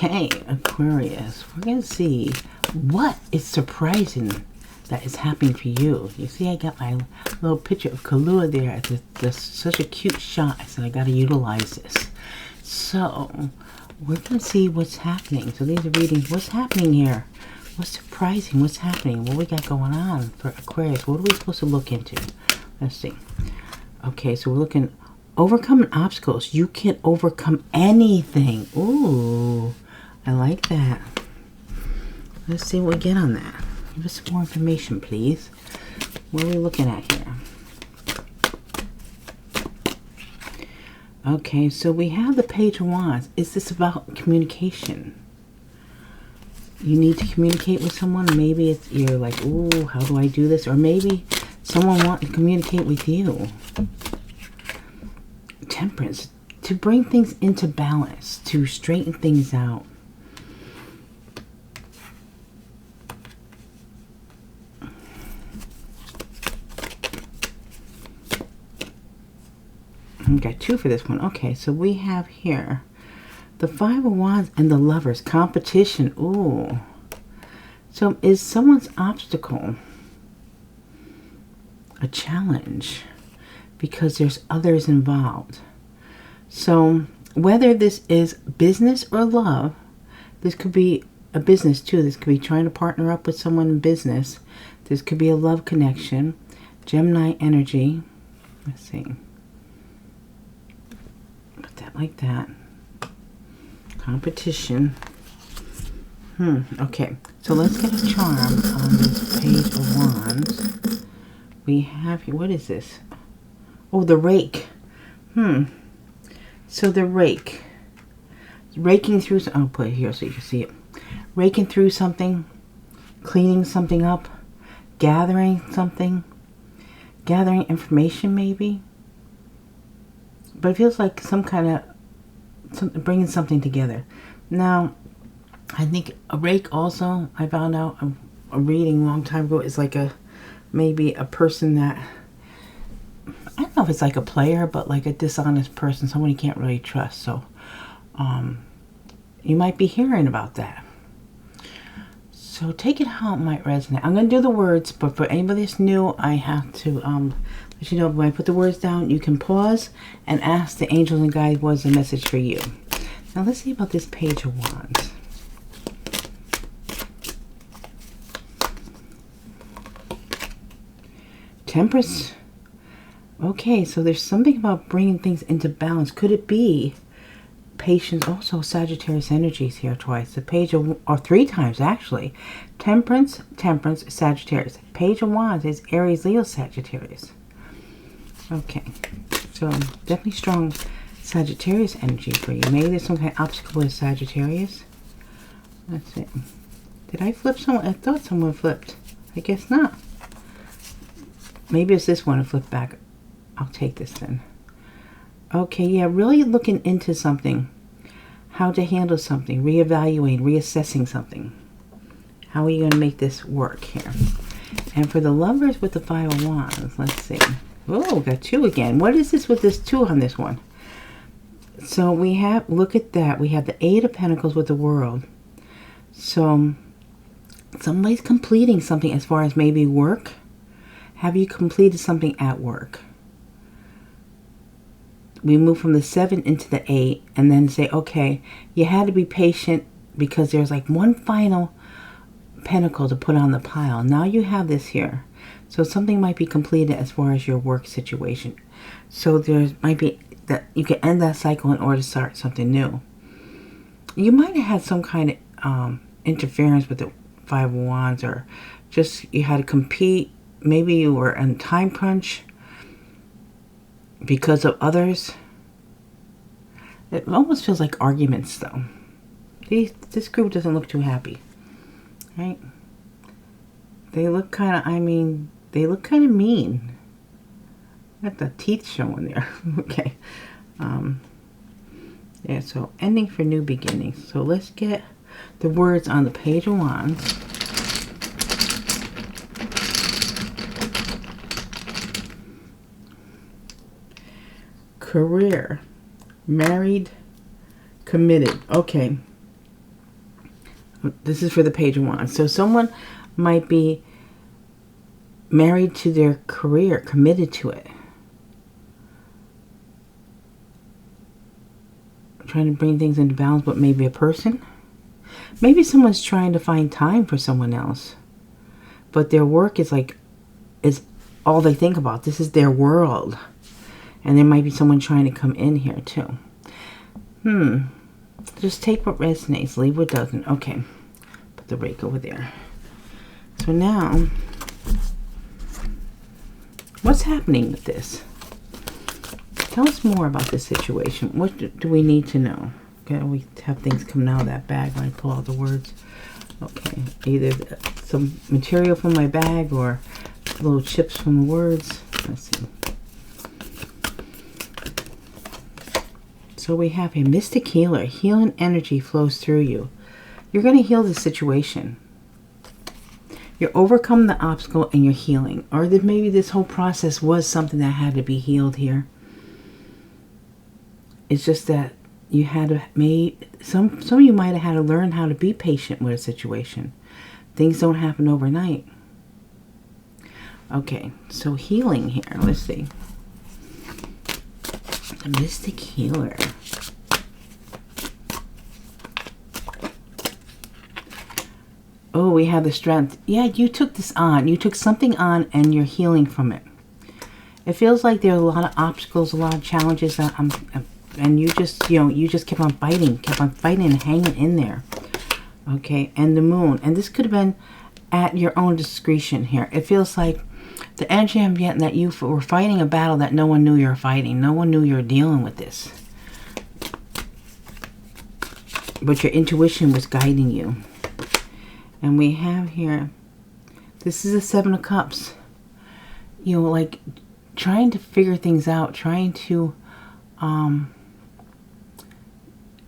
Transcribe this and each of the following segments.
Okay, Aquarius, we're going to see what is surprising that is happening for you. You see, I got my little picture of Kahlua there. It's such a cute shot. I said, I got to utilize this. So, we're going to see what's happening. So, these are readings. What's happening here? What's surprising? What's happening? What we got going on for Aquarius? What are we supposed to look into? Let's see. Okay, so we're looking... Overcoming obstacles. You can overcome anything. Ooh, I like that. Let's see what we get on that. Give us some more information, please. What are we looking at here? Okay, so we have the Page of Wands. Is this about communication? You need to communicate with someone. Maybe it's, you're like, ooh, how do I do this? Or maybe someone wants to communicate with you. Temperance, to bring things into balance, to straighten things out. I've got two for this one. Okay, so we have here the Five of Wands and the Lovers. Competition. Ooh. So is someone's obstacle a challenge? Because there's others involved. So whether this is business or love, this could be a business too. This could be trying to partner up with someone in business. This could be a love connection. Gemini energy. Let's see. Put that like that. Competition. Okay. So let's get a charm on this Page of Wands. We have here. What is this? Oh, the rake. So the rake. Raking through... I'll put it here so you can see it. Raking through something. Cleaning something up. Gathering something. Gathering information, maybe. But it feels like some kind of... bringing something together. Now, I think a rake also, I found out a reading a long time ago, is like a... maybe a person that... I don't know if it's like a player, but like a dishonest person, someone you can't really trust. So, you might be hearing about that. So take it how it might resonate. I'm going to do the words, but for anybody that's new, I have to let you know when I put the words down, you can pause and ask the angels and guides what's the message for you. Now let's see about this Page of Wands. Temperance. Okay, so there's something about bringing things into balance. Could it be patience? Also, Sagittarius energies here twice. The Page of, or three times actually. Temperance, Temperance, Sagittarius. Page of Wands is Aries, Leo, Sagittarius. Okay, so definitely strong Sagittarius energy for you. Maybe there's some kind of obstacle with Sagittarius. Let's see. Did I flip someone? I thought someone flipped. I guess not. Maybe it's this one to flip back. I'll take this then. Okay, yeah, really looking into something. How to handle something. Reevaluating, reassessing something. How are you going to make this work here? And for the Lovers with the Five of Wands, let's see. Oh, got two again. What is this with this two on this one? So we have, look at that. We have the Eight of Pentacles with the World. So somebody's completing something as far as maybe work. Have you completed something at work? We move from the 7 into the 8 and then say, okay, you had to be patient because there's like one final pentacle to put on the pile. Now you have this here. So something might be completed as far as your work situation. So there might be that you can end that cycle in order to start something new. You might have had some kind of interference with the Five of Wands, or just you had to compete. Maybe you were in time crunch because of others. It almost feels like arguments, though. This group doesn't look too happy, right? They look kind of, I mean, they look kind of mean. Got the teeth showing there. Okay. Yeah, so ending for new beginnings. So let's get the words on the Page of Wands. Career, married, committed. Okay. This is for the Page of Wands. So someone might be married to their career, committed to it. Trying to bring things into balance, but maybe a person. Maybe someone's trying to find time for someone else. But their work is all they think about. This is their world. And there might be someone trying to come in here too. Just take what resonates, leave what doesn't. Okay. Put the rake over there. So now, what's happening with this? Tell us more about this situation. What do we need to know? Okay, we have things coming out of that bag when I pull out the words. Okay, either some material from my bag or little chips from the words. Let's see. So we have a mystic healer. Healing energy flows through you. You're going to heal the situation. You're overcoming the obstacle and you're healing. Or that maybe this whole process was something that had to be healed here. It's just that you had to some of you might have had to learn how to be patient with a situation. Things don't happen overnight. Okay, so healing here. Let's see. The mystic healer. Oh, we have the strength. Yeah, you took this on. You took something on and you're healing from it. It feels like there are a lot of obstacles, a lot of challenges that and you just, you just kept on fighting and hanging in there. Okay, and the moon. And this could have been at your own discretion here. It feels like the energy I'm getting that you were fighting a battle that no one knew you were fighting. No one knew you were dealing with this. But your intuition was guiding you. And we have here, this is a 7 of Cups. Like trying to figure things out, trying to,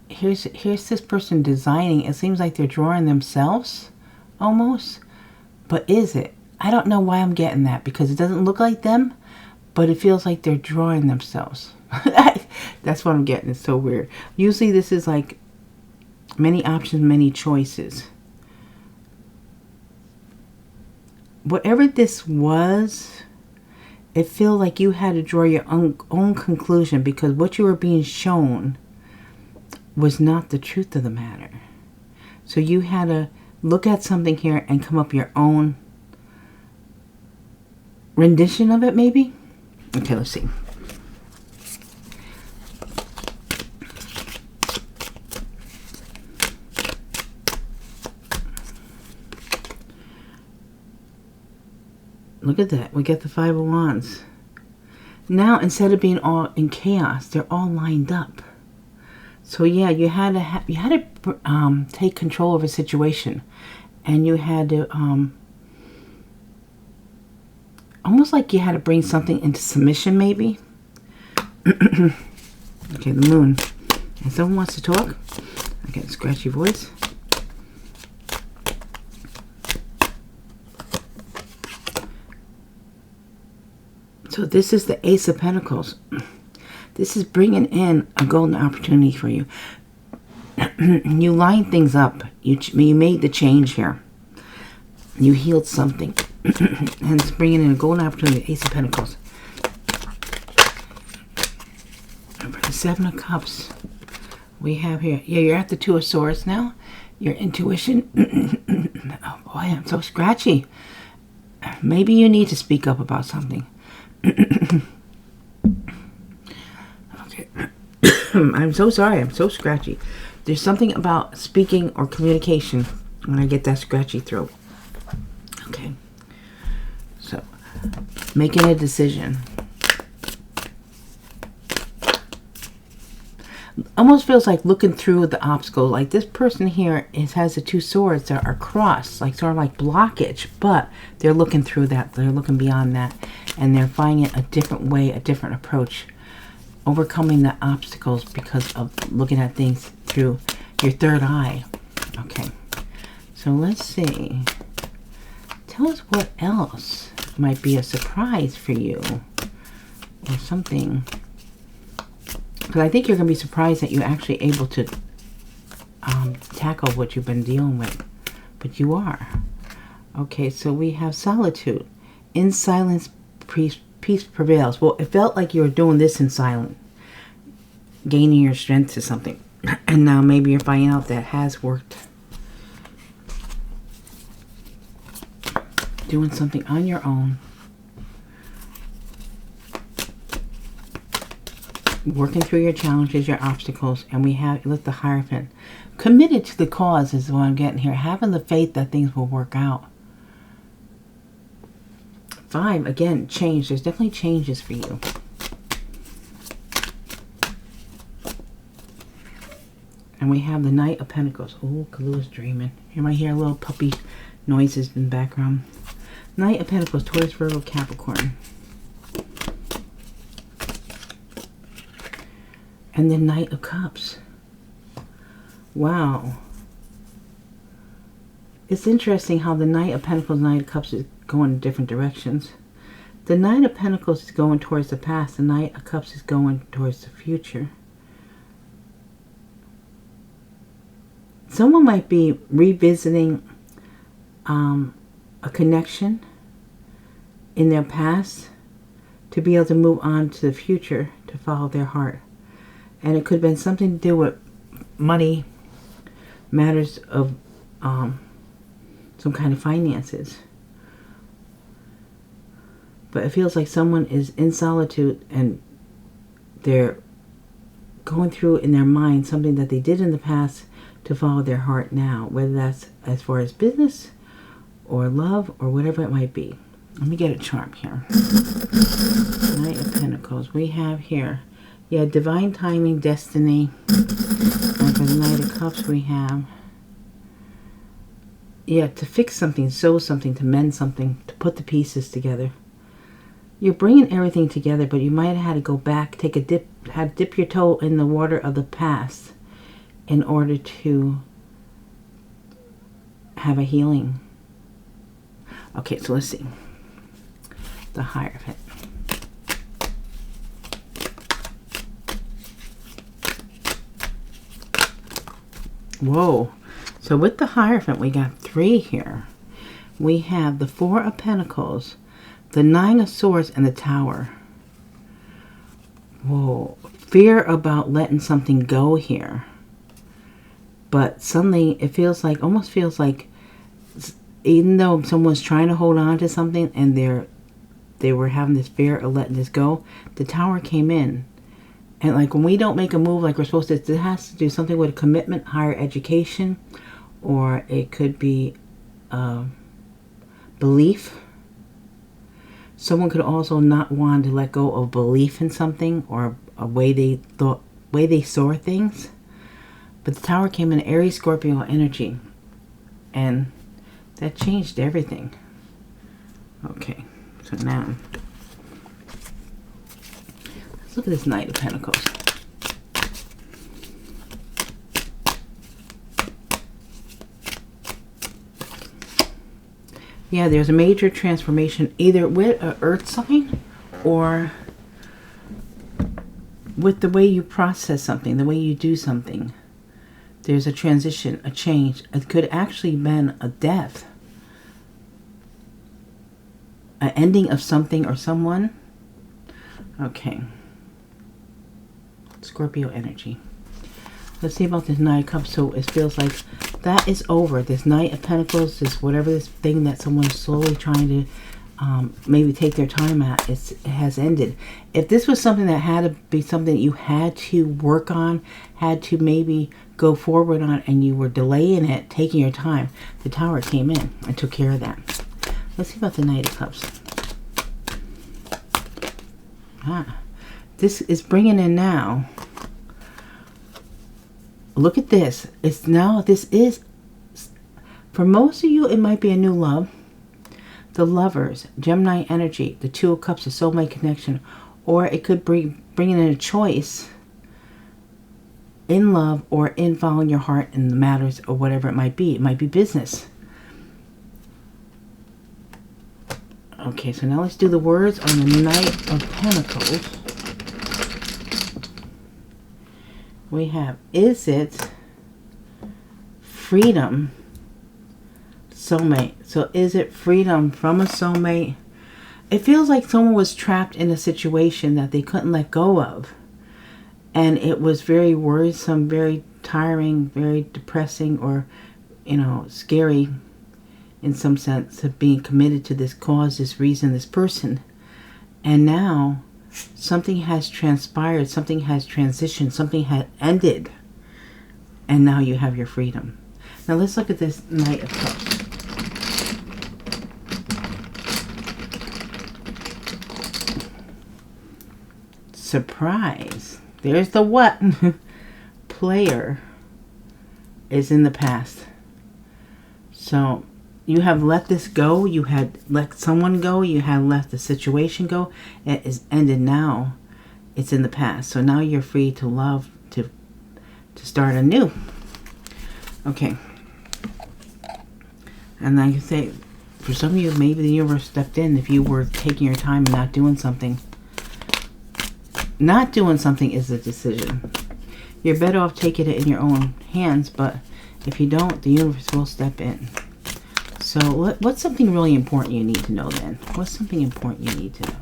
here's this person designing. It seems like they're drawing themselves almost. But is it? I don't know why I'm getting that, because it doesn't look like them, but it feels like they're drawing themselves. That's what I'm getting. It's so weird. Usually this is like many options, many choices. Whatever this was, it feels like you had to draw your own conclusion, because what you were being shown was not the truth of the matter. So you had to look at something here and come up with your own rendition of it, maybe? Okay, let's see. Look at that. We get the 5 of Wands. Now, instead of being all in chaos, they're all lined up. So yeah, you had to take control of a situation, and you had to almost like you had to bring something into submission, maybe. Okay, the moon. And someone wants to talk. I get a scratchy voice. So this is the Ace of Pentacles. This is bringing in a golden opportunity for you. You lined things up. You made the change here. You healed something. And it's bringing in a golden opportunity. Ace of Pentacles. And for the 7 of Cups, we have here. Yeah, you're at the 2 of Swords now. Your intuition. Oh boy, I'm so scratchy. Maybe you need to speak up about something. Okay. I'm so sorry. I'm so scratchy. There's something about speaking or communication when I get that scratchy throat. Okay. So, making a decision. Almost feels like looking through the obstacle. Like this person here has the 2 swords that are crossed, like sort of like blockage, but they're looking through that. They're looking beyond that, and they're finding a different way, a different approach, overcoming the obstacles because of looking at things through your third eye. Okay, so let's see. Tell us what else might be a surprise for you, or something. Because I think you're going to be surprised that you're actually able to tackle what you've been dealing with. But you are. Okay, so we have solitude. In silence, peace prevails. Well, it felt like you were doing this in silence, gaining your strength to something. And now maybe you're finding out that has worked. Doing something on your own. Working through your challenges, your obstacles. And we have, look, the Hierophant. Committed to the cause is what I'm getting here. Having the faith that things will work out. 5, again, change. There's definitely changes for you. And we have the Knight of Pentacles. Oh, Kalu is dreaming. You might hear a little puppy noises in the background. Knight of Pentacles, Taurus, Virgo, Capricorn. And the Knight of Cups. Wow. It's interesting how the Knight of Pentacles and Knight of Cups is going in different directions. The Knight of Pentacles is going towards the past. The Knight of Cups is going towards the future. Someone might be revisiting a connection in their past to be able to move on to the future, to follow their heart. And it could have been something to do with money, matters of some kind of finances. But it feels like someone is in solitude and they're going through in their mind something that they did in the past to follow their heart now, whether that's as far as business or love or whatever it might be. Let me get a charm here. Knight of Pentacles. We have here, yeah, divine timing, destiny. And for the Knight of Cups we have, yeah, to fix something, sew something, to mend something, to put the pieces together. You're bringing everything together, but you might have had to go back, take a dip, had to dip your toe in the water of the past in order to have a healing. Okay, so let's see. The Hierophant. Whoa. So with the Hierophant, we got 3 here. We have the 4 of Pentacles, the 9 of Swords, and the Tower. Whoa. Fear about letting something go here. But suddenly it feels like, almost feels like, even though someone's trying to hold on to something and they were having this fear of letting this go, the Tower came in. And like when we don't make a move like we're supposed to, it has to do something with a commitment, higher education, or it could be belief. Someone could also not want to let go of belief in something or a way they saw things. But the Tower came in Aries, Scorpio energy. And that changed everything. Okay, so now, let's look at this Knight of Pentacles. Yeah, there's a major transformation either with an earth sign or with the way you process something, the way you do something. There's a transition, a change. It could actually have been a death. An ending of something or someone. Okay. Scorpio energy. Let's see about this Knight of Cups. So it feels like that is over. This Knight of Pentacles, this whatever this thing that someone's slowly trying to maybe take their time at, it has ended. If this was something that had to be something that you had to work on, had to maybe go forward on, and you were delaying it, taking your time, the Tower came in and took care of that. Let's see about the Knight of Cups. This is bringing in now. Look at this. It's now, this is, for most of you, it might be a new love. The Lovers, Gemini energy, the 2 of Cups, a soulmate connection, or it could bring in a choice in love or in following your heart in the matters or whatever it might be. It might be business. Okay, so now let's do the words on the Knight of Pentacles. We have, is it freedom. Soulmate. So is it freedom from a soulmate? It feels like someone was trapped in a situation that they couldn't let go of. And it was very worrisome, very tiring, very depressing, or, scary in some sense of being committed to this cause, this reason, this person. And now something has transpired, something has transitioned, something has ended. And now you have your freedom. Now let's look at this Knight of Cups. Surprise. There's the what? Player is in the past. So you have let this go. You had let someone go. You had let the situation go. It is ended now. It's in the past. So now you're free to love, to start anew. Okay. And like I say, for some of you, maybe the universe stepped in if you were taking your time and not doing something. Not doing something is a decision. You're better off taking it in your own hands, but if you don't, the universe will step in. So what's something really important you need to know then? What's something important you need to know?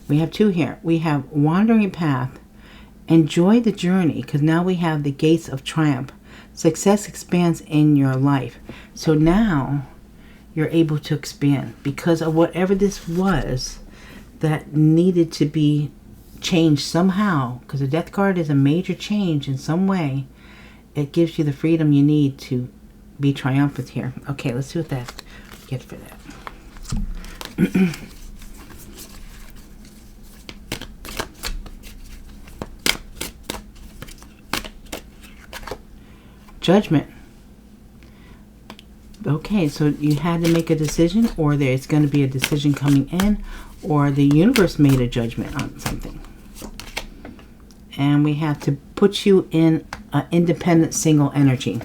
We have two here. We have wandering path. Enjoy the journey, because now we have the gates of triumph. Success expands in your life. So now you're able to expand because of whatever this was that needed to be changed somehow, because the death card is a major change in some way. It gives you the freedom you need to be triumphant here. Okay, let's see what that get for that. Judgment. Okay, so you had to make a decision, or there's going to be a decision coming in, or the universe made a judgment on something. And we have to put you in an independent single energy.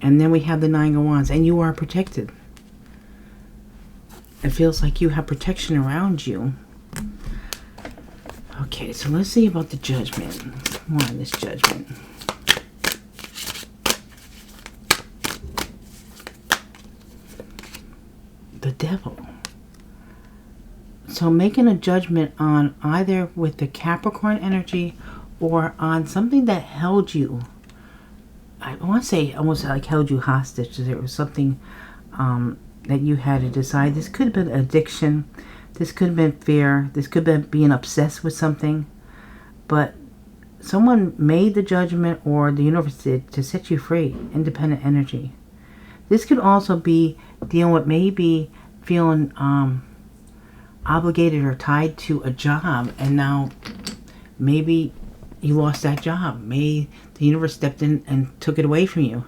And then we have the Nine of Wands, and you are protected. It feels like you have protection around you. Okay, so let's see about the Judgment. More on this Judgment. The Devil. So making a judgment on either with the Capricorn energy or on something that held you. I want to say almost like held you hostage. There was something that you had to decide. This could have been addiction. This could have been fear. This could have been being obsessed with something. But someone made the judgment, or the universe did, to set you free. Independent energy. This could also be dealing with maybe feeling obligated or tied to a job, and now maybe you lost that job. Maybe the universe stepped in and took it away from you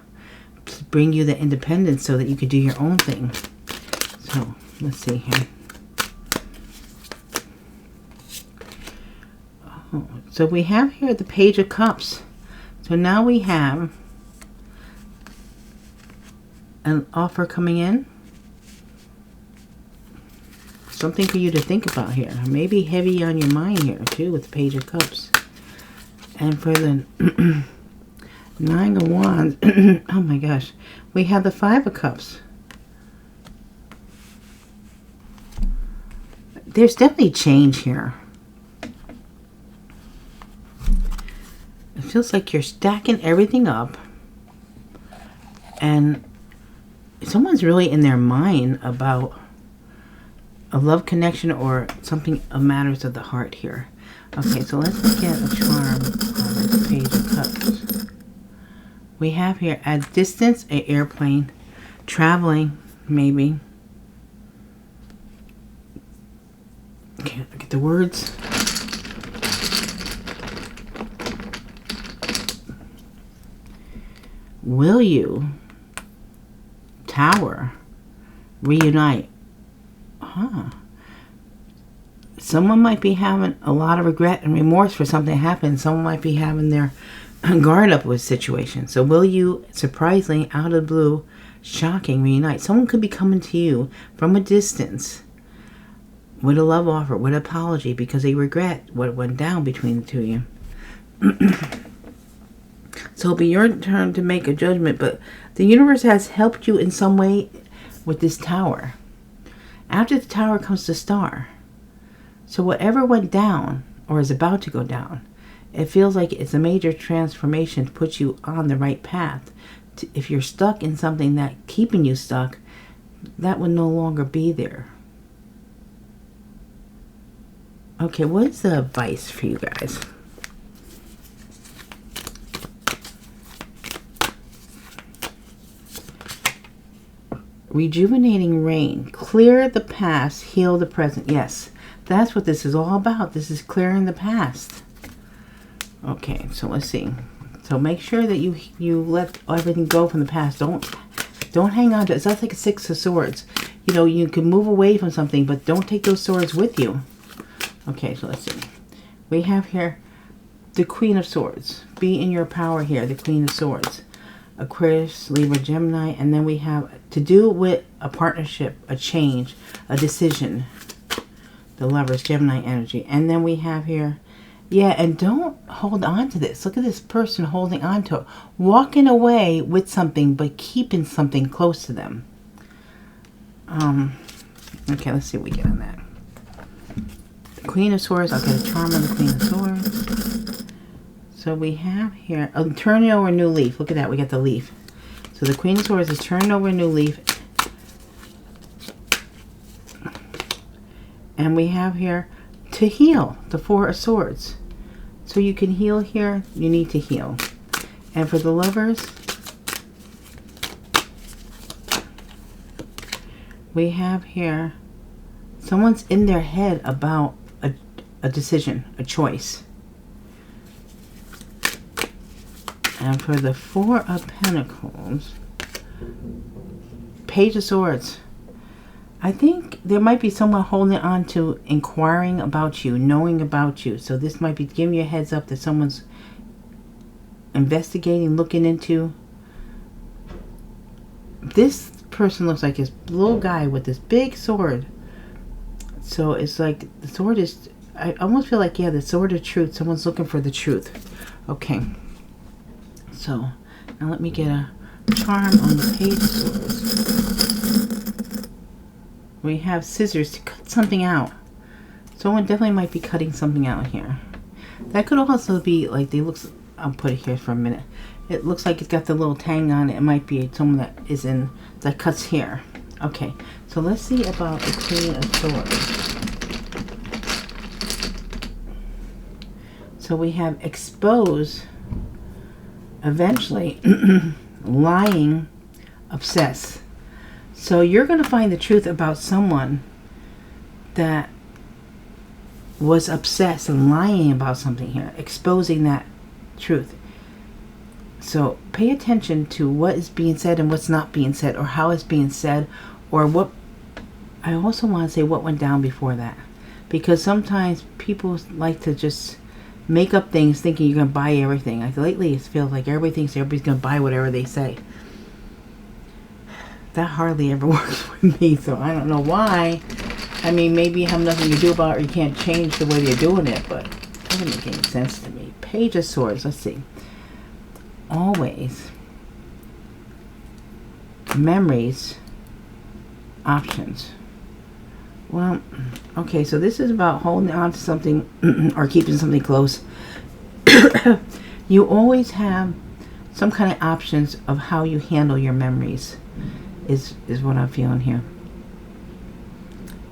to bring you the independence so that you could do your own thing. So let's see here. Oh, so we have here the Page of Cups. So now we have an offer coming in. Something for you to think about here. Maybe heavy on your mind here too with the Page of Cups. And for the Nine of Wands, oh my gosh, we have the Five of Cups. There's definitely change here. It feels like you're stacking everything up, and someone's really in their mind about a love connection or something of matters of the heart here. Okay, so let's get a charm on this Page of Cups. We have here at distance, an airplane, traveling, maybe. Okay, look at the words. Will you, Tower, reunite? Huh. Someone might be having a lot of regret and remorse for something that happened. Someone might be having their guard up with situation. So will you, surprisingly, out of the blue, shocking, reunite? Someone could be coming to you from a distance with a love offer, with apology, because they regret what went down between the two of you. So it'll be your turn to make a judgment, but the universe has helped you in some way with this Tower. After the Tower comes the Star. So whatever went down, or is about to go down, it feels like it's a major transformation to put you on the right path. If you're stuck in something that keeping you stuck, that would no longer be there. Okay, what is the advice for you guys? Rejuvenating rain. Clear the past, heal the present. Yes, that's what this is all about. This is clearing the past. Okay, so let's see. So make sure that you let everything go from the past. Don't hang on to it. That's like a Six of Swords. You know, you can move away from something, but don't take those swords with you. Okay, so let's see. We have here the Queen of Swords. Be in your power here, the Queen of Swords. Aquarius, Libra, Gemini, and then we have to do with a partnership, a change, a decision. The Lovers, Gemini energy. And then we have here, yeah, and don't hold on to this. Look at this person holding on to it. Walking away with something, but keeping something close to them. Okay, let's see what we get on that. The Queen of Swords, I'll get a charm on the Queen of Swords. So we have here, turning over a new leaf. Look at that, we got the leaf. So the Queen of Swords is turning over a new leaf. And we have here, to heal, the Four of Swords. So you can heal here, you need to heal. And for the Lovers, we have here, someone's in their head about a decision, a choice. And for the Four of Pentacles, Page of Swords. I think there might be someone holding on to inquiring about you, knowing about you. So this might be giving you a heads up that someone's investigating, looking into. This person looks like this little guy with this big sword. So it's like the sword is, I almost feel like, yeah, the sword of truth. Someone's looking for the truth. Okay. So now let me get a charm on the Page of Swords. We have scissors to cut something out. Someone definitely might be cutting something out here. That could also be like, they looks, I'll put it here for a minute. It looks like it's got the little tang on it. It might be someone that is in, that cuts hair. Okay, so let's see about the Queen of Swords. So we have expose, eventually, lying, obsess. So you're going to find the truth about someone that was obsessed and lying about something here, exposing that truth. So pay attention to what is being said and what's not being said, or how it's being said, or what, I also want to say what went down before that. Because sometimes people like to just make up things thinking you're going to buy everything. Like lately it feels like everybody's going to buy whatever they say. That hardly ever works with me, so I don't know why. I mean, maybe you have nothing to do about it, or you can't change the way you're doing it, but it doesn't make any sense to me. Page of Swords, let's see. Always. Memories. Options. Well, okay, so this is about holding on to something or keeping something close. You always have some kind of options of how you handle your memories, is what I'm feeling here.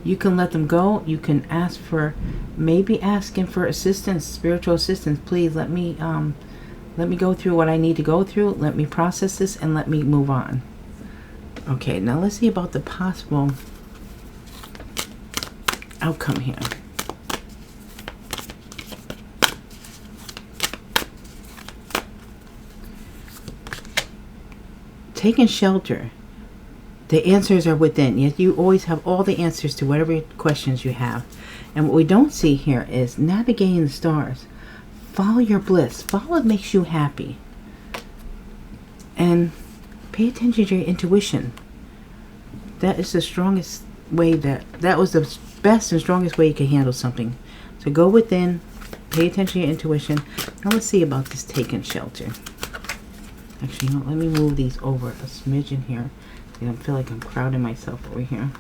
You can let them go. You can ask for, maybe asking for assistance, spiritual assistance. Please let me go through what I need to go through. Let me process this and let me move on. Okay, now let's see about the possible outcome here. Taking shelter. The answers are within. Yet you always have all the answers to whatever questions you have. And what we don't see here is navigating the stars. Follow your bliss. Follow what makes you happy. And pay attention to your intuition. That is the strongest way that was the best and strongest way you can handle something. So go within, pay attention to your intuition. Now let's see about this taking shelter. Actually, you know, let me move these over a smidgen here. I feel like I'm crowding myself over here.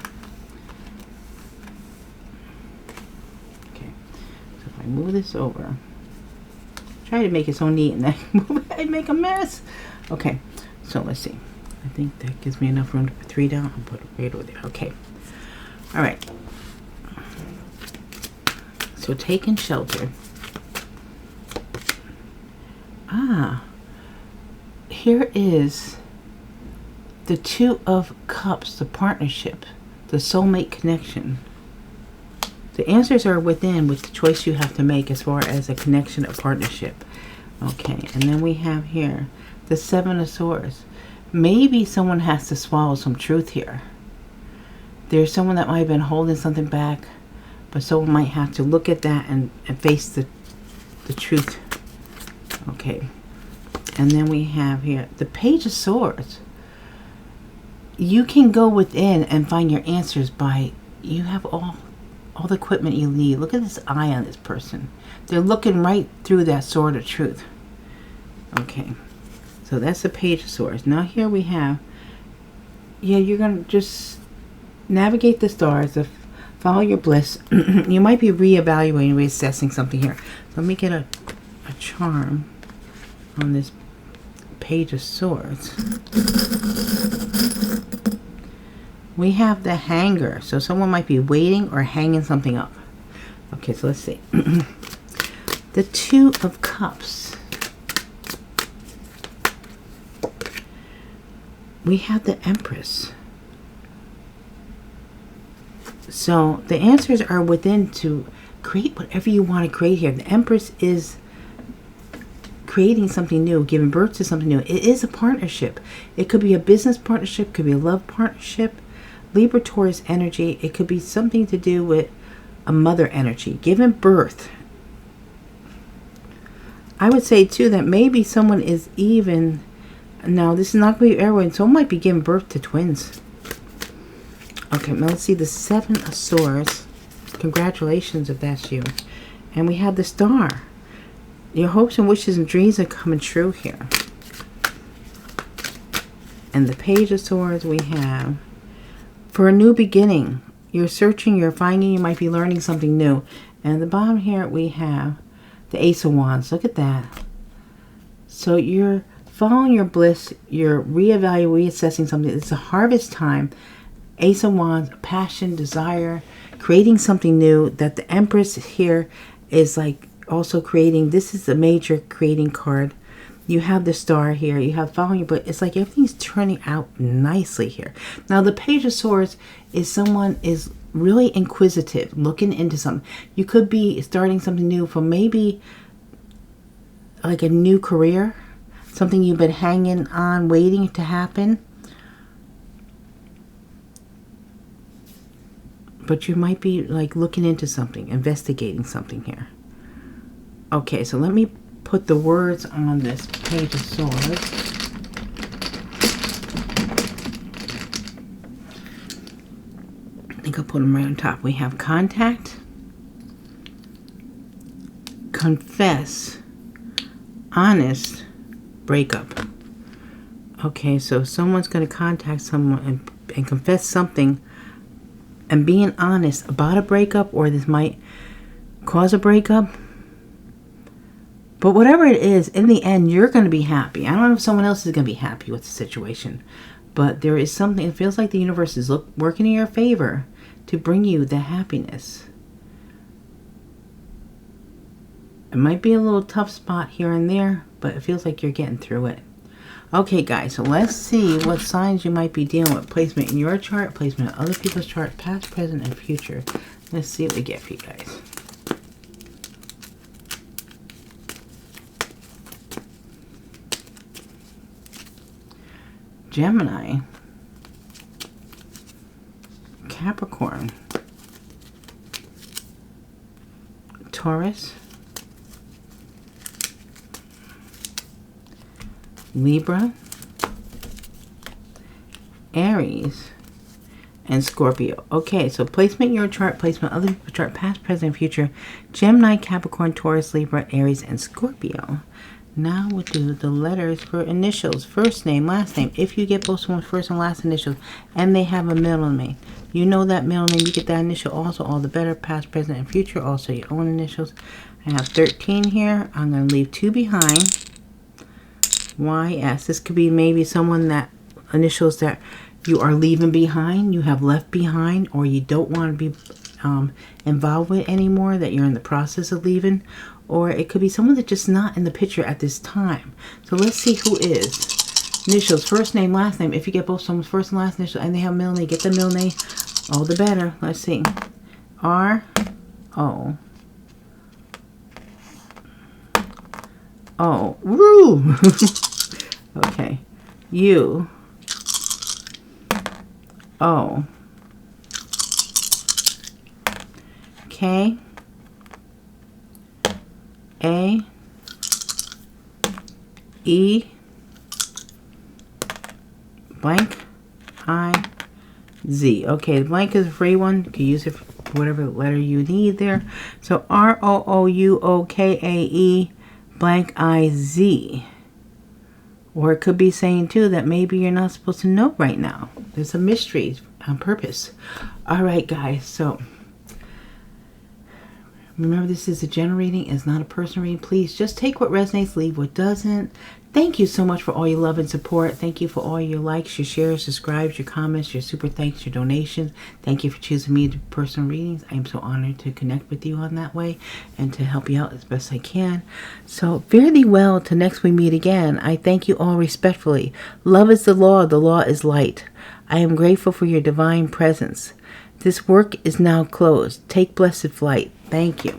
Okay, so if I move this over, try to make it so neat and then move it and make a mess. Okay, so let's see. I think that gives me enough room to put 3 down. I'll put it right over there. Okay. All right. So taking shelter. Here is the 2 of Cups, the partnership, the soulmate connection. The answers are within with the choice you have to make as far as a connection, a partnership. Okay, and then we have here the 7 of Swords. Maybe someone has to swallow some truth here. There's someone that might have been holding something back, but someone might have to look at that and face the truth. Okay. And then we have here the Page of Swords. You can go within and find your answers by, you have all the equipment you need. Look at this eye on this person. They're looking right through that sword of truth. Okay. So that's the Page of Swords. Now here we have, you're going to just navigate the stars, follow your bliss. You might be reevaluating, reassessing something here. Let me get a charm on this Page of Swords. We have the Hanger. So someone might be waiting or hanging something up. Okay, so let's see. The 2 of Cups. We have the Empress. So the answers are within to create whatever you want to create here. The Empress is creating something new, giving birth to something new. It is a partnership. It could be a business partnership, could be a love partnership, Libra Taurus energy. It could be something to do with a mother energy, giving birth. I would say too that maybe someone is even, now this is not going to be everyone, someone might be giving birth to twins. Okay, now let's see the 7 of Swords. Congratulations if that's you. And we have the Star. Your hopes and wishes and dreams are coming true here. And the Page of Swords we have, for a new beginning. You're searching, you're finding, you might be learning something new. And at the bottom here we have the Ace of Wands. Look at that. So you're following your bliss, you're reevaluating, reassessing something. It's a harvest time. Ace of Wands, passion, desire, creating something new. That the Empress here is like also creating. This is a major creating card. You have the Star here. You have following, but it's like everything's turning out nicely here. Now the Page of Swords is someone is really inquisitive, looking into something. You could be starting something new for maybe like a new career, something you've been hanging on, waiting to happen. But you might be like looking into something, investigating something here. Okay, so let me put the words on this Page of Swords. I think I'll put them right on top. We have contact, confess, honest, breakup. Okay, so someone's going to contact someone and confess something and being honest about a breakup, or this might cause a breakup. But whatever it is, in the end, you're going to be happy. I don't know if someone else is going to be happy with the situation. But there is something, it feels like the universe is working in your favor to bring you the happiness. It might be a little tough spot here and there, but it feels like you're getting through it. Okay, guys, so let's see what signs you might be dealing with. Placement in your chart, placement in other people's chart, past, present, and future. Let's see what we get for you guys. Gemini, Capricorn, Taurus, Libra, Aries, and Scorpio. Okay, so placement in your chart, placement other people's chart, past, present, future, Gemini, Capricorn, Taurus, Libra, Aries, and Scorpio. Now we'll do the letters for initials. First name, last name. If you get both someone's first and last initials and they have a middle name, you know that middle name, you get that initial also, all the better. Past, present, and future, also your own initials. I have 13 here. I'm going to leave 2 behind. YS. This could be maybe someone that initials that you are leaving behind, you have left behind, or you don't want to be involved with anymore, that you're in the process of leaving. Or it could be someone that's just not in the picture at this time. So let's see who is. Initials, first name, last name. If you get both someone's first and last initial and they have middle name, get the middle name. All the better. Let's see. R-O. Oh, woo! Okay. U. O. K. A. E. Blank. I. Z. Okay, the blank is a free one. You can use it for whatever letter you need there. So R-O-O-U-O-K-A-E blank I-Z. Or it could be saying too that maybe you're not supposed to know right now. There's a mystery on purpose. All right, guys. So remember, this is a general reading. It's not a personal reading. Please just take what resonates, leave what doesn't. Thank you so much for all your love and support. Thank you for all your likes, your shares, subscribes, your comments, your super thanks, your donations. Thank you for choosing me to do personal readings. I am so honored to connect with you on that way and to help you out as best I can. So fare thee well till next we meet again. I thank you all respectfully. Love is the law is light. I am grateful for your divine presence. This work is now closed. Take blessed flight. Thank you.